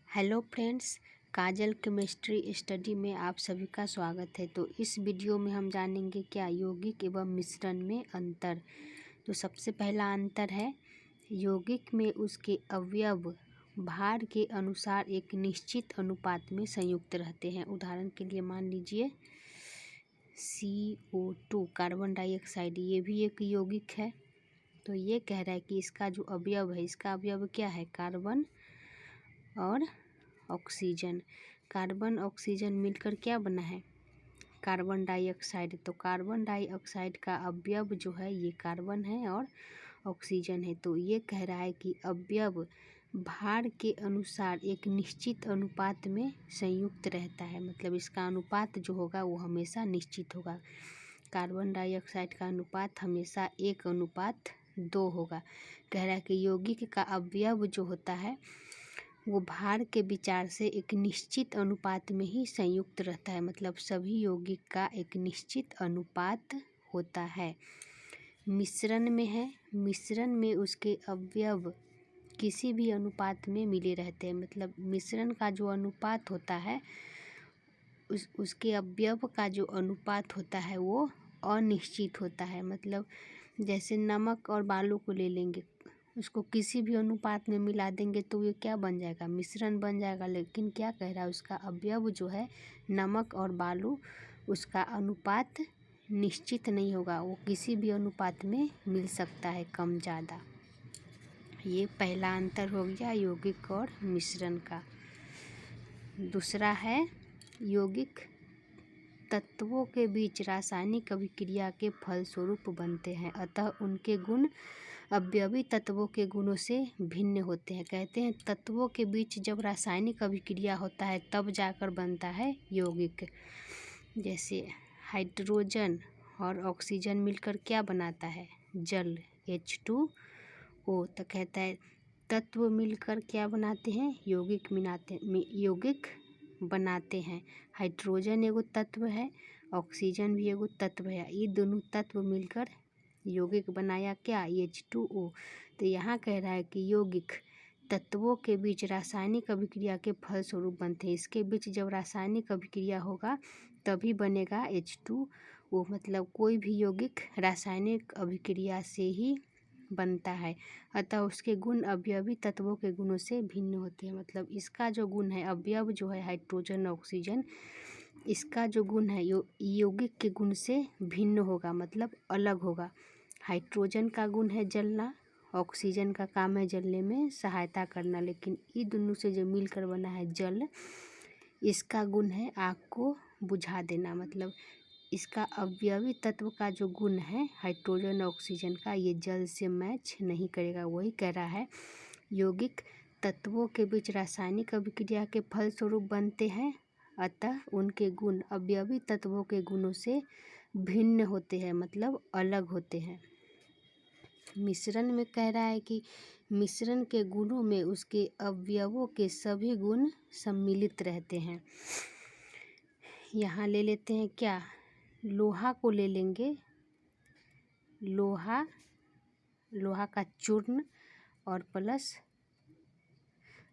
Hello friends, काजल chemistry study में आप सभी का स्वागत है। तो इस वीडियो में हम जानेंगे क्या यौगिक एवं मिश्रण में अंतर। तो सबसे पहला अंतर है यौगिक में उसके अवयव भार के अनुसार एक निश्चित अनुपात में संयुक्त रहते हैं। उदाहरण के लिए मान लीजिए CO2 कार्बन डाइऑक्साइड, ये भी एक यौगिक है। तो ये कह रहा है कि इसका जो अवयव है, इसका अवयव क्या है, कार्बन और ऑक्सीजन। कार्बन ऑक्सीजन मिलकर क्या बना है, कार्बन डाइऑक्साइड। तो कार्बन डाइऑक्साइड का अवयव जो है ये कार्बन है और ऑक्सीजन है। तो ये कह रहा है कि अवयव भार के अनुसार एक निश्चित अनुपात में संयुक्त रहता है, मतलब इसका अनुपात जो होगा वो हमेशा निश्चित होगा। कार्बन डाइऑक्साइड का अनुपात हमेशा 1:2 होगा। कह रहा है कि यौगिक का अवयव जो होता है वो भार के विचार से एक निश्चित अनुपात में ही संयुक्त रहता है, मतलब सभी यौगिक का एक निश्चित अनुपात होता है। मिश्रण में है, मिश्रण में उसके अवयव किसी भी अनुपात में मिले रहते हैं, मतलब मिश्रण का जो अनुपात होता है उसके अवयव का जो अनुपात होता है वो अनिश्चित होता है। मतलब जैसे नमक और बालू को ले लेंगे, उसको किसी भी अनुपात में मिला देंगे तो ये क्या बन जाएगा, मिश्रण बन जाएगा। लेकिन क्या कह रहा है, उसका अवयव जो है नमक और बालू, उसका अनुपात निश्चित नहीं होगा, वो किसी भी अनुपात में मिल सकता है, कम ज़्यादा। ये पहला अंतर हो गया यौगिक और मिश्रण का। दूसरा है यौगिक तत्वों के बीच रासायनिक अभिक्रिया के फलस्वरूप बनते हैं, अतः उनके गुण अवयवी तत्वों के गुणों से भिन्न होते हैं। कहते हैं तत्वों के बीच जब रासायनिक अभिक्रिया होता है तब जाकर बनता है यौगिक। जैसे हाइड्रोजन और ऑक्सीजन मिलकर क्या बनाता है, जल, H2O। तो कहता है तत्व मिलकर क्या बनाते हैं, यौगिक बनाते हैं। हाइड्रोजन एगो तत्व है, ऑक्सीजन भी एगो तत्व है, ये दोनों तत्व मिलकर यौगिक बनाया क्या, H2O। तो यहाँ कह रहा है कि यौगिक तत्वों के बीच रासायनिक अभिक्रिया के फलस्वरूप बनते हैं। इसके बीच जब रासायनिक अभिक्रिया होगा तभी बनेगा H2O। मतलब कोई भी यौगिक रासायनिक अभिक्रिया से ही बनता है, अतः उसके गुण अवयवी तत्वों के गुणों से भिन्न होते हैं। मतलब इसका जो गुण है, अवयव जो है हाइड्रोजन ऑक्सीजन, इसका जो गुण है यौगिक के गुण से भिन्न होगा, मतलब अलग होगा। हाइड्रोजन का गुण है जलना, ऑक्सीजन का काम है जलने में सहायता करना, लेकिन ये दोनों से जो मिलकर बना है जल, इसका गुण है आग को बुझा देना। मतलब इसका अवयवी तत्व का जो गुण है हाइड्रोजन ऑक्सीजन का, ये जल से मैच नहीं करेगा। वही कह रहा है यौगिक तत्वों के बीच रासायनिक अभिक्रिया के फलस्वरूप बनते हैं, अतः उनके गुण अवयवी तत्वों के गुणों से भिन्न होते हैं, मतलब अलग होते हैं। मिश्रण में कह रहा है कि मिश्रण के गुणों में उसके अवयवों के सभी गुण सम्मिलित रहते हैं। यहाँ ले लेते हैं क्या, लोहा को ले लेंगे, लोहा का चूर्ण और प्लस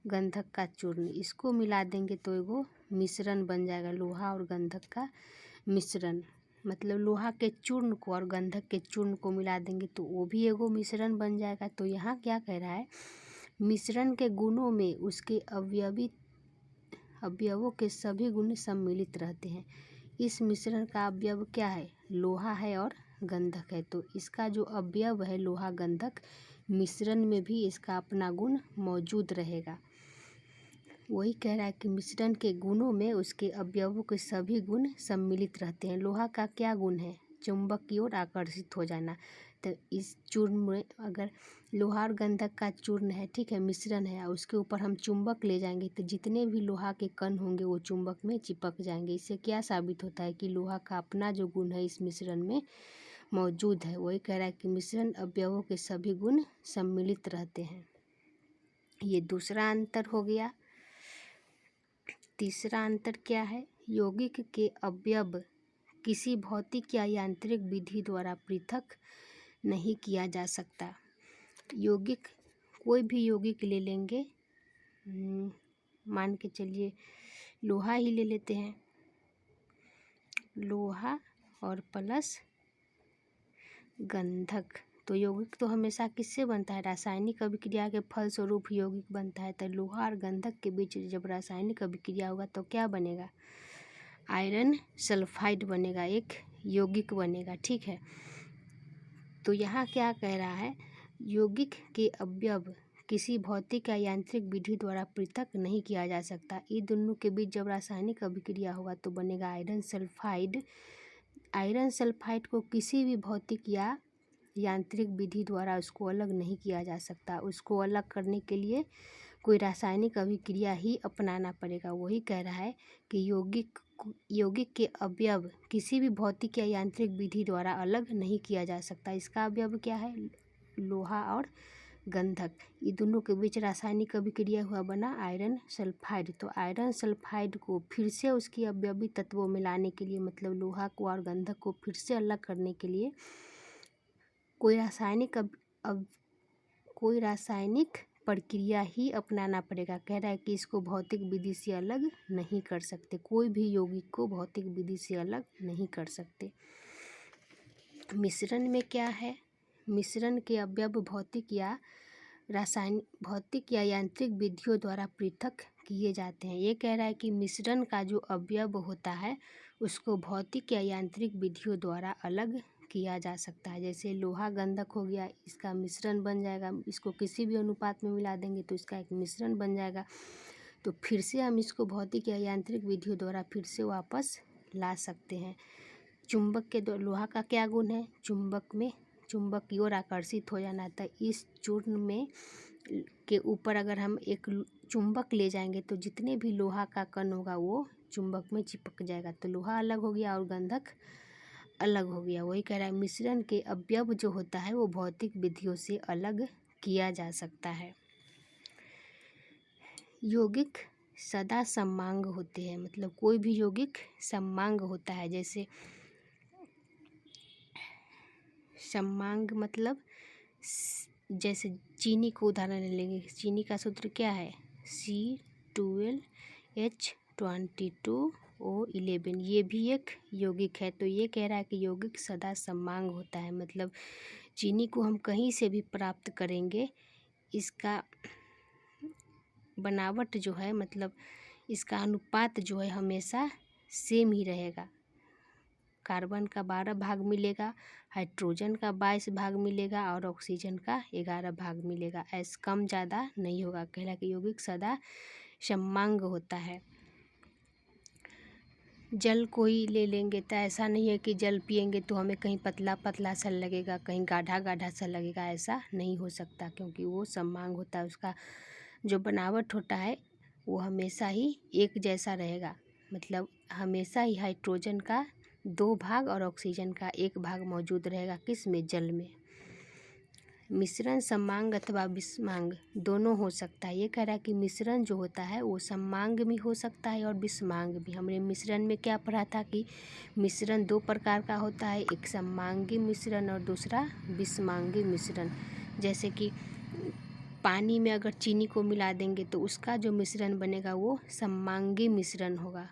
गंधक का चूर्ण, इसको मिला देंगे तो एगो मिश्रण बन जाएगा, लोहा और गंधक का मिश्रण। मतलब लोहा के चूर्ण को और गंधक के चूर्ण को मिला देंगे तो वो भी एगो मिश्रण बन जाएगा। तो यहाँ क्या कह रहा है, मिश्रण के गुणों में उसके अवयवों के सभी गुण सम्मिलित रहते हैं। इस मिश्रण का अवयव क्या है, लोहा है और गंधक है। तो इसका जो अवयव है लोहा गंधक, मिश्रण में भी इसका अपना गुण मौजूद रहेगा। वही कह रहा है कि मिश्रण के गुणों में उसके अवयवों के सभी गुण सम्मिलित रहते हैं। लोहा का क्या गुण है, चुंबक की ओर आकर्षित हो जाना। तो इस चूर्ण में अगर लोहा और गंधक का चूर्ण है, ठीक है, मिश्रण है, उसके ऊपर हम चुंबक ले जाएंगे तो जितने भी लोहा के कण होंगे वो चुंबक में चिपक जाएंगे। इससे क्या साबित होता है कि लोहा का अपना जो गुण है इस मिश्रण में मौजूद है। वही कह रहा है कि मिश्रण अवयवों के सभी गुण सम्मिलित रहते हैं। ये दूसरा अंतर हो गया। तीसरा अंतर क्या है, यौगिक के अवयव किसी भौतिक या यांत्रिक विधि द्वारा पृथक नहीं किया जा सकता। यौगिक, कोई भी यौगिक ले लेंगे, मान के चलिए लोहा ही ले लेते हैं, लोहा और प्लस गंधक। तो यौगिक तो हमेशा किससे बनता है, रासायनिक अभिक्रिया के फलस्वरूप यौगिक बनता है। तो लोहा और गंधक के बीच जब रासायनिक अभिक्रिया होगा तो क्या बनेगा, आयरन सल्फाइड बनेगा, एक यौगिक बनेगा। ठीक है, तो यहाँ क्या कह रहा है, यौगिक के अवयव किसी भौतिक या यांत्रिक विधि द्वारा पृथक नहीं किया जा सकता। ये दोनों के बीच जब रासायनिक अभिक्रिया होगा तो बनेगा आयरन सल्फाइड। आयरन सल्फाइड को किसी भी भौतिक या यांत्रिक विधि द्वारा उसको अलग नहीं किया जा सकता। उसको अलग करने के लिए कोई रासायनिक अभिक्रिया ही अपनाना पड़ेगा। वही कह रहा है कि यौगिक के अवयव किसी भी भौतिक या यांत्रिक विधि द्वारा अलग नहीं किया जा सकता। इसका अवयव क्या है, लोहा और गंधक, ये दोनों के बीच रासायनिक अभिक्रिया हुआ, बना आयरन सल्फाइड। तो आयरन सल्फाइड को फिर से उसकी अवयवी तत्वों में लाने के लिए, मतलब लोहा को और गंधक को फिर से अलग करने के लिए कोई रासायनिक प्रक्रिया ही अपनाना पड़ेगा। कह रहा है कि इसको भौतिक विधि से अलग नहीं कर सकते, कोई भी यौगिक को भौतिक विधि से अलग नहीं कर सकते। मिश्रण में क्या है, मिश्रण के अवयव भौतिक या यांत्रिक विधियों द्वारा पृथक किए जाते हैं। ये कह रहा है कि मिश्रण का जो अवयव होता है उसको भौतिक या यांत्रिक विधियों द्वारा अलग किया जा सकता है। जैसे लोहा गंधक हो गया, इसका मिश्रण बन जाएगा, इसको किसी भी अनुपात में मिला देंगे तो इसका एक मिश्रण बन जाएगा। तो फिर से हम इसको भौतिक या यांत्रिक विधियों द्वारा फिर से वापस ला सकते हैं। चुंबक के लोहा का क्या गुण है, चुंबक की ओर आकर्षित हो जाना। था इस चूर्ण में के ऊपर अगर हम एक चुंबक ले जाएंगे तो जितने भी लोहा का कण होगा वो चुंबक में चिपक जाएगा। तो लोहा अलग हो गया और गंधक अलग हो गया। वही कह रहा है मिश्रण के अवयव जो होता है वो भौतिक विधियों से अलग किया जा सकता है। यौगिक सदा सममांग होते हैं, मतलब कोई भी यौगिक सममांग होता है। जैसे सममांग मतलब जैसे चीनी को उदाहरण ले लेंगे, चीनी का सूत्र क्या है, C12H22O11, ये भी एक यौगिक है। तो ये कह रहा है कि यौगिक सदा सममांग होता है, मतलब चीनी को हम कहीं से भी प्राप्त करेंगे, इसका बनावट जो है, मतलब इसका अनुपात जो है हमेशा सेम ही रहेगा। कार्बन का 12 भाग मिलेगा, हाइड्रोजन का 22 भाग मिलेगा और ऑक्सीजन का 11 भाग मिलेगा। ऐसा कम ज़्यादा नहीं होगा। कह रहा है कि यौगिक सदा सममांग होता है। जल को ही ले लेंगे तो ऐसा नहीं है कि जल पिएंगे तो हमें कहीं पतला पतला सा लगेगा, कहीं गाढ़ा गाढ़ा सा लगेगा, ऐसा नहीं हो सकता, क्योंकि वो सममांग होता है। उसका जो बनावट होता है वो हमेशा ही एक जैसा रहेगा, मतलब हमेशा ही हाइड्रोजन का 2 भाग और ऑक्सीजन का 1 भाग मौजूद रहेगा, किस में, जल में। मिश्रण सममांग अथवा विषमांग दोनों हो सकता है। ये कह रहा है कि मिश्रण जो होता है वो सममांग भी हो सकता है और विषमांग भी। हमने मिश्रण में क्या पढ़ा था कि मिश्रण 2 प्रकार का होता है, एक सममांगी मिश्रण और दूसरा विषमांगी मिश्रण। जैसे कि पानी में अगर चीनी को मिला देंगे तो उसका जो मिश्रण बनेगा वो सममांगी मिश्रण होगा।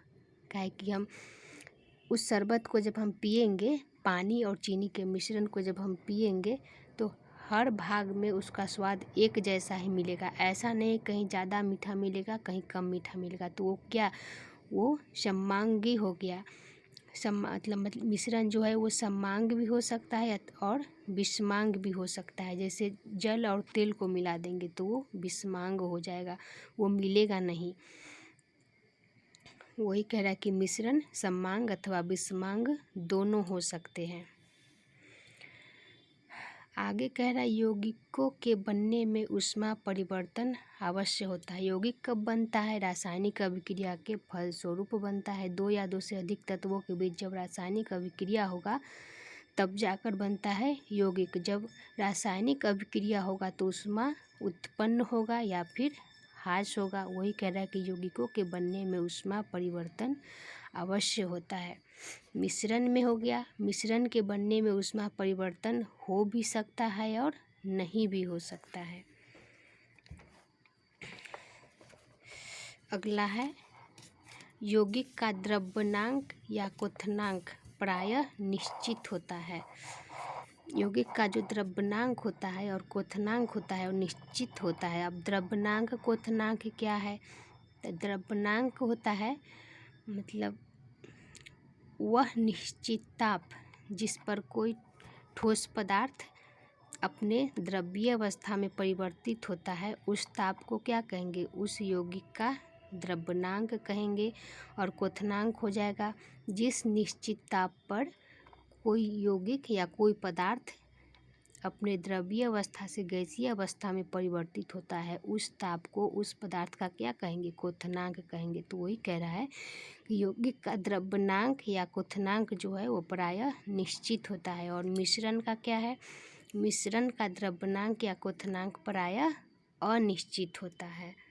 काहे कि हम उस शरबत को जब हम पिएंगे, पानी और चीनी के मिश्रण को जब हम पिएंगे तो हर भाग में उसका स्वाद एक जैसा ही मिलेगा। ऐसा नहीं कहीं ज़्यादा मीठा मिलेगा, कहीं कम मीठा मिलेगा। तो वो क्या, वो सममांगी हो गया। मतलब मिश्रण जो है वो सममांग भी हो सकता है और विषमांग भी हो सकता है। जैसे जल और तेल को मिला देंगे तो वो विषमांग हो जाएगा, वो मिलेगा नहीं। वही कह रहा है कि मिश्रण सममांग अथवा विषमांग दोनों हो सकते हैं। आगे कह रहा है यौगिकों के बनने में ऊष्मा परिवर्तन अवश्य होता है। यौगिक कब बनता है, रासायनिक अभिक्रिया के फलस्वरूप बनता है। 2 या 2 से अधिक तत्वों के बीच जब रासायनिक अभिक्रिया होगा तब जाकर बनता है यौगिक। जब रासायनिक अभिक्रिया होगा तो ऊष्मा उत्पन्न होगा या फिर ह्रास होगा। वही कह रहा है कि यौगिकों के बनने में ऊष्मा परिवर्तन अवश्य होता है। मिश्रण में हो गया, मिश्रण के बनने में ऊष्मा परिवर्तन हो भी सकता है और नहीं भी हो सकता है। अगला है यौगिक का द्रव्यनांक या क्वथनांक प्रायः निश्चित होता है। यौगिक का जो द्रव्यनांक होता है और क्वथनांक होता है वो निश्चित होता है। अब द्रव्यनांक क्वथनांक क्या है? तो द्रव्यनांक होता है मतलब वह निश्चित ताप जिस पर कोई ठोस पदार्थ अपने द्रव्य अवस्था में परिवर्तित होता है, उस ताप को क्या कहेंगे? उस यौगिक का द्रव्यनांक कहेंगे। और क्वथनांक हो जाएगा जिस निश्चित ताप पर कोई यौगिक या कोई पदार्थ अपने द्रव्य अवस्था से गैसीय अवस्था में परिवर्तित होता है, उस ताप को उस पदार्थ का क्या कहेंगे? क्वथनांक कहेंगे। तो वही कह रहा है कि यौगिक का द्रव्यनांक या क्वथनांक जो है वो प्रायः निश्चित होता है। और मिश्रण का क्या है? मिश्रण का द्रव्यनांक या क्वथनांक प्रायः अनिश्चित होता है।